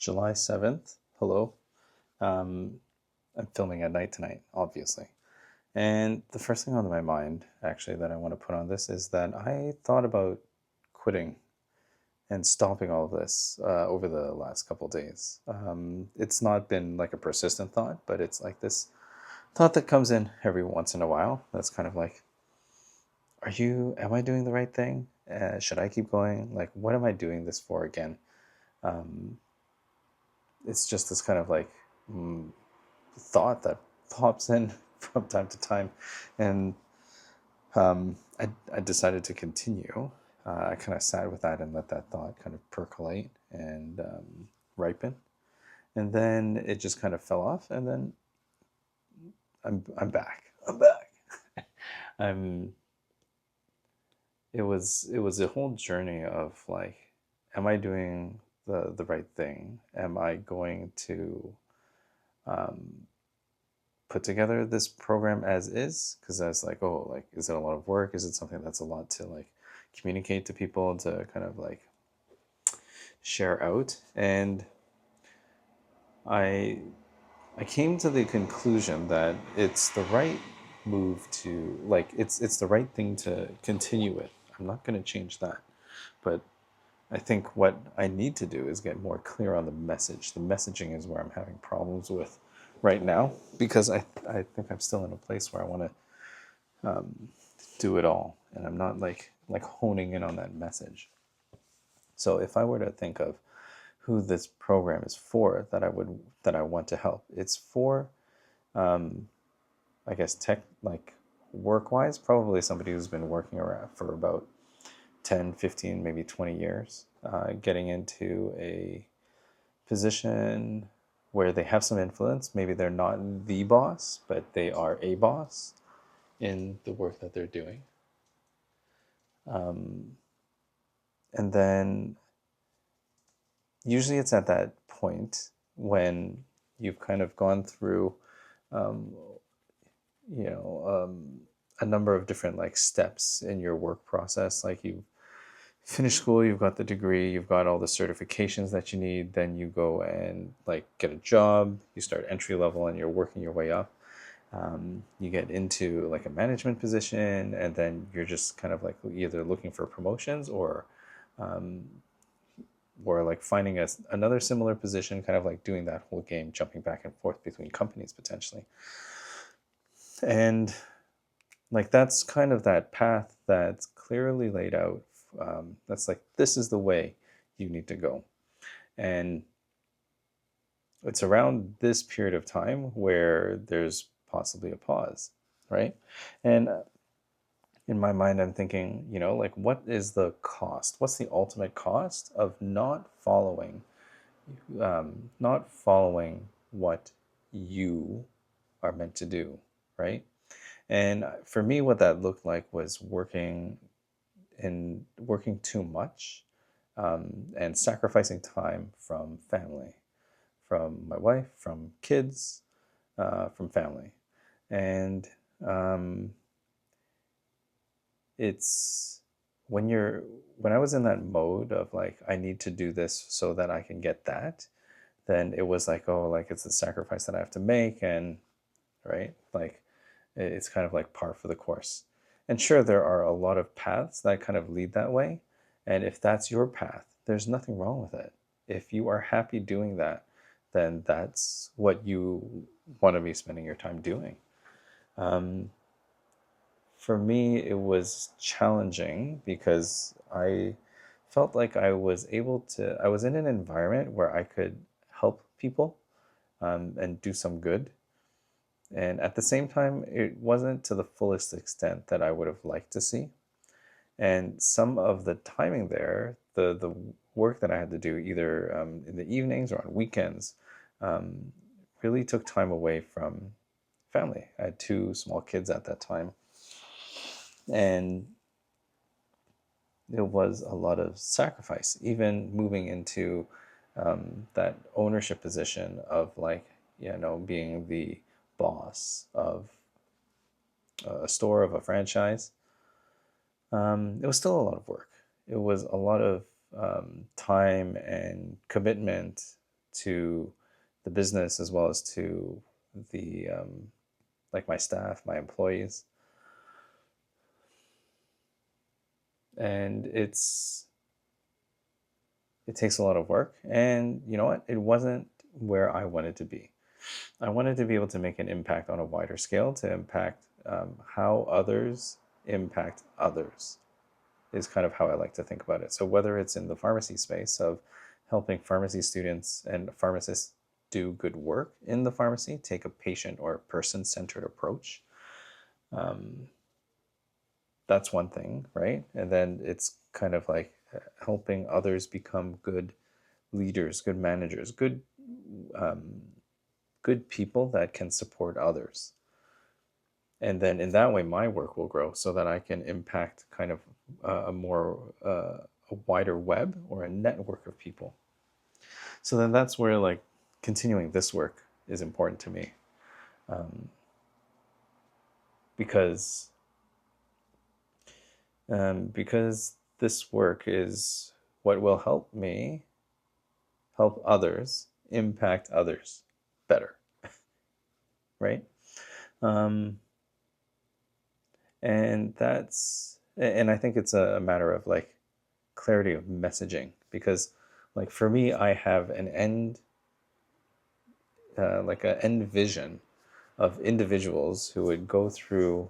July 7th. Hello. Um, I'm filming at night tonight, obviously. And the first thing on my mind, actually, that I want to put on this is that I thought about quitting and stopping all of this over the last couple days. It's not been like a persistent thought, but it's like this thought that comes in every once in a while. That's kind of like, am I doing the right thing? Should I keep going? Like, what am I doing this for again? Um, it's just this kind of like thought that pops in from time to time, and I decided to continue. I kind of sat with that and let that thought kind of percolate and ripen, and then it just kind of fell off, and then I'm back. I'm back. I'm. It was a whole journey of like, am I doing the right thing? Am I going to um, put together this program as is? Because I was like, oh, like, is it a lot of work? Is it something that's a lot to like communicate to people, to kind of like share out? And I I came to the conclusion that it's the right move to like it's the right thing to continue with. I'm not going to change that, but I think what I need to do is get more clear on the message. The messaging is where I'm having problems with right now, because I think I'm still in a place where I want to do it all, and I'm not like honing in on that message. So if I were to think of who this program is for, that I want to help, it's for I guess tech, like work wise, probably somebody who's been working around for about 10, 15, maybe 20 years, getting into a position where they have some influence. Maybe they're not the boss, but they are a boss in the work that they're doing. And then usually it's at that point when you've kind of gone through, um, you know, a number of different like steps in your work process. Like you finish school, you've got the degree, you've got all the certifications that you need, then you go and like get a job, you start entry level and you're working your way up. You get into like a management position, and then you're just kind of like either looking for promotions or like finding another similar position, kind of like doing that whole game, jumping back and forth between companies potentially. And like that's kind of that path that's clearly laid out. That's like, this is the way you need to go. And it's around this period of time where there's possibly a pause, right? And in my mind, I'm thinking, like, what is the cost? What's the ultimate cost of not following what you are meant to do, right? And for me, what that looked like was working too much, and sacrificing time from family, from my wife, from kids, from family. And it's when I was in that mode of like, I need to do this so that I can get that, then it was like, oh, like it's a sacrifice that I have to make. And right, like it's kind of like par for the course. And sure, there are a lot of paths that kind of lead that way, and if that's your path, there's nothing wrong with it. If you are happy doing that, then that's what you want to be spending your time doing. um, for me, it was challenging because I felt like I was in an environment where I could help people, and do some good. And at the same time, it wasn't to the fullest extent that I would have liked to see. And some of the timing there, the work that I had to do either in the evenings or on weekends, um, really took time away from family. I had two small kids at that time, and it was a lot of sacrifice, even moving into that ownership position of like, being the boss of a store, of a franchise. It was still a lot of work. It was a lot of time and commitment to the business as well as to the like my staff, my employees. And it takes a lot of work. And you know what? It wasn't where I wanted to be. I wanted to be able to make an impact on a wider scale, to impact how others impact others, is kind of how I like to think about it. So whether it's in the pharmacy space of helping pharmacy students and pharmacists do good work in the pharmacy, take a patient or person-centered approach, that's one thing, right? And then it's kind of like helping others become good leaders, good managers, good people that can support others. And then in that way, my work will grow so that I can impact kind of a wider web or a network of people. So then that's where like continuing this work is important to me, because this work is what will help me help others impact others better, right? And I think it's a matter of like clarity of messaging, because like for me, I have an end, like an end vision of individuals who would go through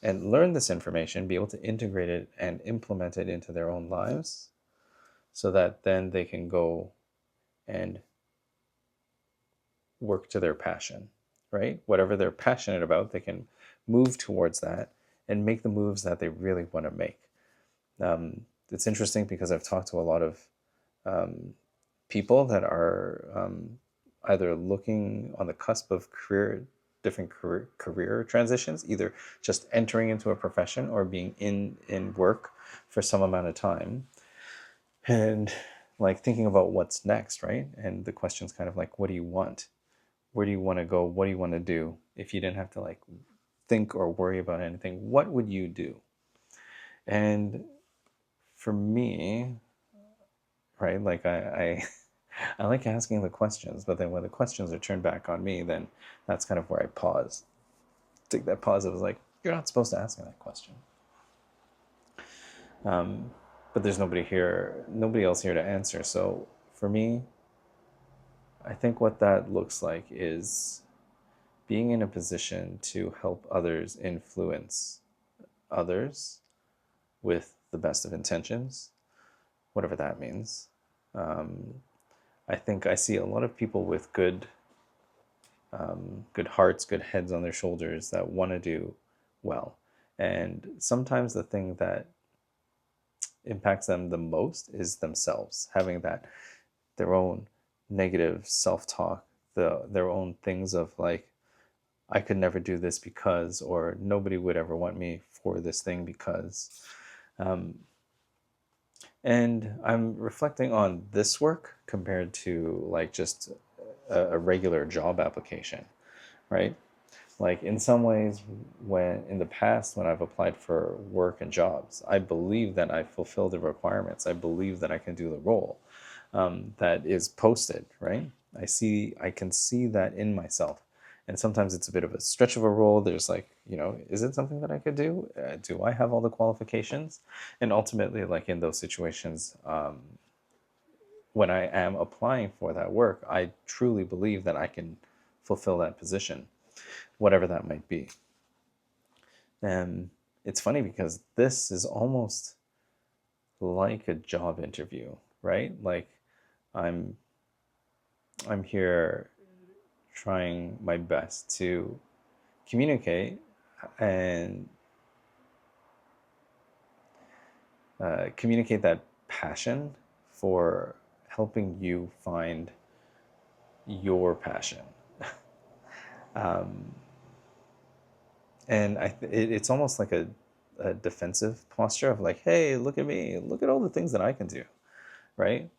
and learn this information, be able to integrate it and implement it into their own lives, so that then they can go and work to their passion, right? Whatever they're passionate about, they can move towards that and make the moves that they really want to make. It's interesting because I've talked to a lot of people that are either looking on the cusp of different career transitions, either just entering into a profession or being in work for some amount of time, and like thinking about what's next, right? And the question's kind of like, what do you want? Where do you want to go? What do you want to do? If you didn't have to like think or worry about anything, what would you do? And for me, right, like I like asking the questions, but then when the questions are turned back on me, then that's kind of where I pause. Take that pause. It was like, you're not supposed to ask me that question. But there's nobody else here to answer. So for me, I think what that looks like is being in a position to help others influence others with the best of intentions, whatever that means. I think I see a lot of people with good hearts, good heads on their shoulders that want to do well. And sometimes the thing that impacts them the most is themselves, having that their own negative self-talk, their own things of like, I could never do this because, or nobody would ever want me for this thing because. And I'm reflecting on this work compared to like just a regular job application, right? Like in some ways, when in the past, when I've applied for work and jobs, I believe that I fulfill the requirements. I believe that I can do the role that is posted, right? I can see that in myself. And sometimes it's a bit of a stretch of a role. There's like, is it something that I could do? Do I have all the qualifications? And ultimately, like in those situations, when I am applying for that work, I truly believe that I can fulfill that position, whatever that might be. And it's funny because this is almost like a job interview, right? Like I'm here trying my best to communicate and communicate that passion for helping you find your passion. And it's almost like a defensive posture of like, hey, look at me, look at all the things that I can do, right?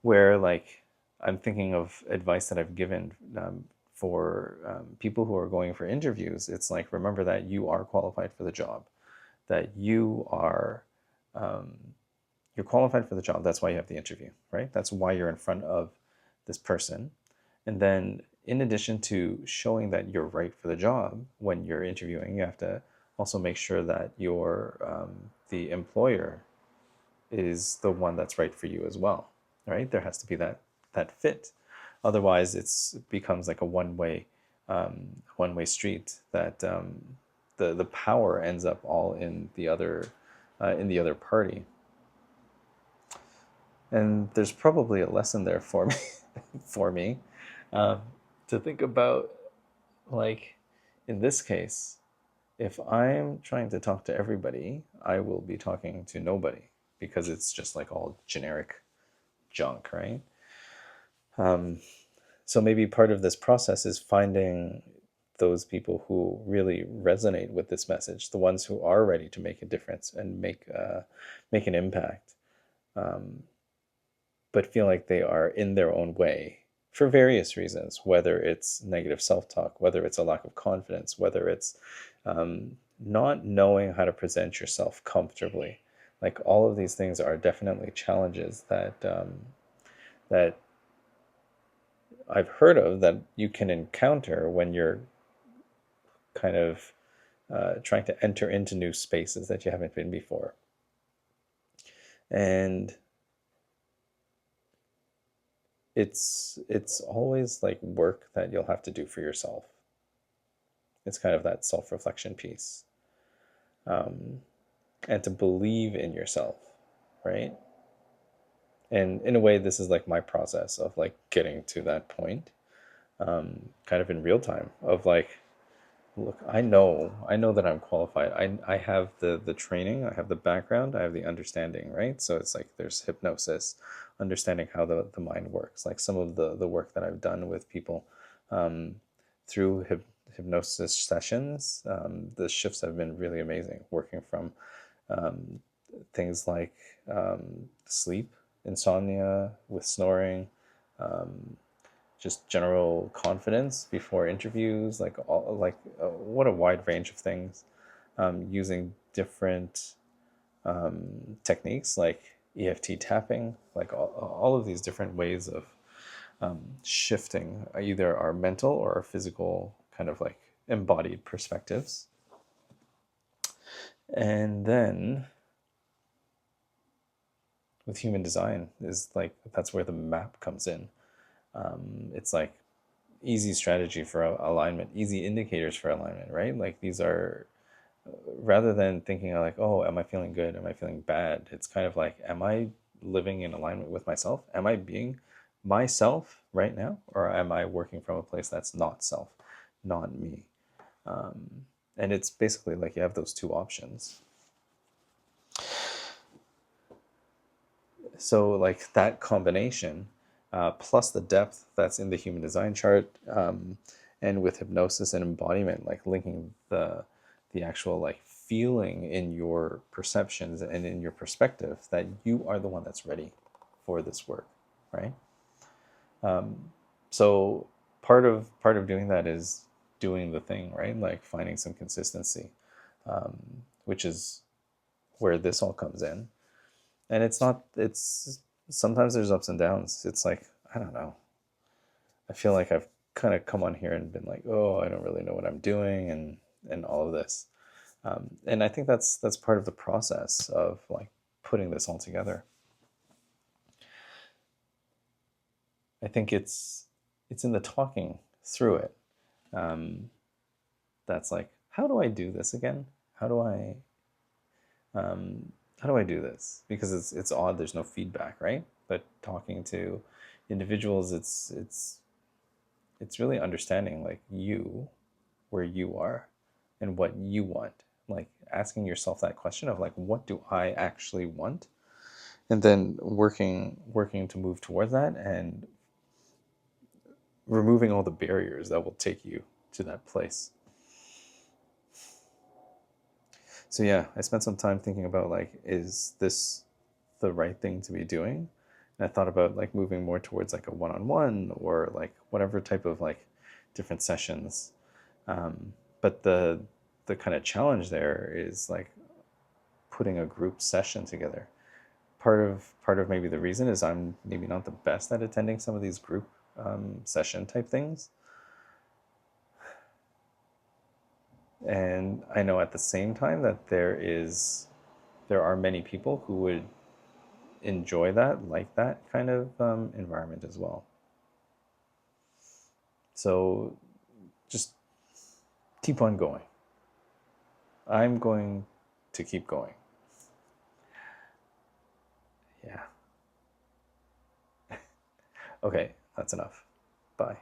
Where like I'm thinking of advice that I've given for people who are going for interviews. It's like, remember that you are qualified for the job, that you're qualified for the job. That's why you have the interview, right? That's why you're in front of this person. And then, in addition to showing that you're right for the job when you're interviewing, you have to also make sure that the employer is the one that's right for you as well, right? There has to be that fit. Otherwise, it becomes like a one way street that the power ends up all in the other party. And there's probably a lesson there for me for me um, to think about, like, in this case, if I'm trying to talk to everybody, I will be talking to nobody because it's just like all generic junk, right? So maybe part of this process is finding those people who really resonate with this message, the ones who are ready to make a difference and make an impact, but feel like they are in their own way for various reasons, whether it's negative self-talk, whether it's a lack of confidence, whether it's not knowing how to present yourself comfortably. Like, all of these things are definitely challenges that I've heard of that you can encounter when you're kind of trying to enter into new spaces that you haven't been before. And it's always like work that you'll have to do for yourself. It's kind of that self-reflection piece, and to believe in yourself, right? And in a way, this is like my process of like getting to that point, kind of in real time, of like, look, I know that I'm qualified. I have the training, I have the background, I have the understanding, right? So it's like there's hypnosis, understanding how the mind works. Like, some of the work that I've done with people through hypnosis sessions, the shifts have been really amazing. Working from things like sleep, insomnia, with snoring, just general confidence before interviews, like what a wide range of things, using different techniques like EFT tapping, like all of these different ways of shifting either our mental or our physical kind of like embodied perspectives. And then with human design is like, that's where the map comes in. It's like easy strategy for alignment, easy indicators for alignment, right? Like, these are, rather than thinking like, oh, am I feeling good? Am I feeling bad? It's kind of like, am I living in alignment with myself? Am I being myself right now? Or am I working from a place that's not self, not me? And it's basically like you have those two options. So like that combination, plus the depth that's in the human design chart, and with hypnosis and embodiment, like linking the actual like feeling in your perceptions and in your perspective that you are the one that's ready for this work, right? So part of doing that is doing the thing, right? Like finding some consistency, which is where this all comes in. And it's sometimes there's ups and downs. It's like, I don't know. I feel like I've kind of come on here and been like, oh, I don't really know what I'm doing, and all of this. And I think that's part of the process of like putting this all together. I think it's in the talking through it. Um, that's like, how do I do this again? How do I how do I do this? Because it's odd. There's no feedback, right? But talking to individuals, it's really understanding like you, where you are, and what you want. Like asking yourself that question of like, what do I actually want? And then working to move towards that, and removing all the barriers that will take you to that place. So yeah, I spent some time thinking about like, is this the right thing to be doing? And I thought about like moving more towards like a one-on-one, or like whatever type of like different sessions. But the kind of challenge there is like putting a group session together. part of maybe the reason is I'm maybe not the best at attending some of these group session type things. And I know at the same time that there are many people who would enjoy that, like that kind of environment as well. So just keep on going. I'm going to keep going. Yeah. Okay, that's enough. Bye.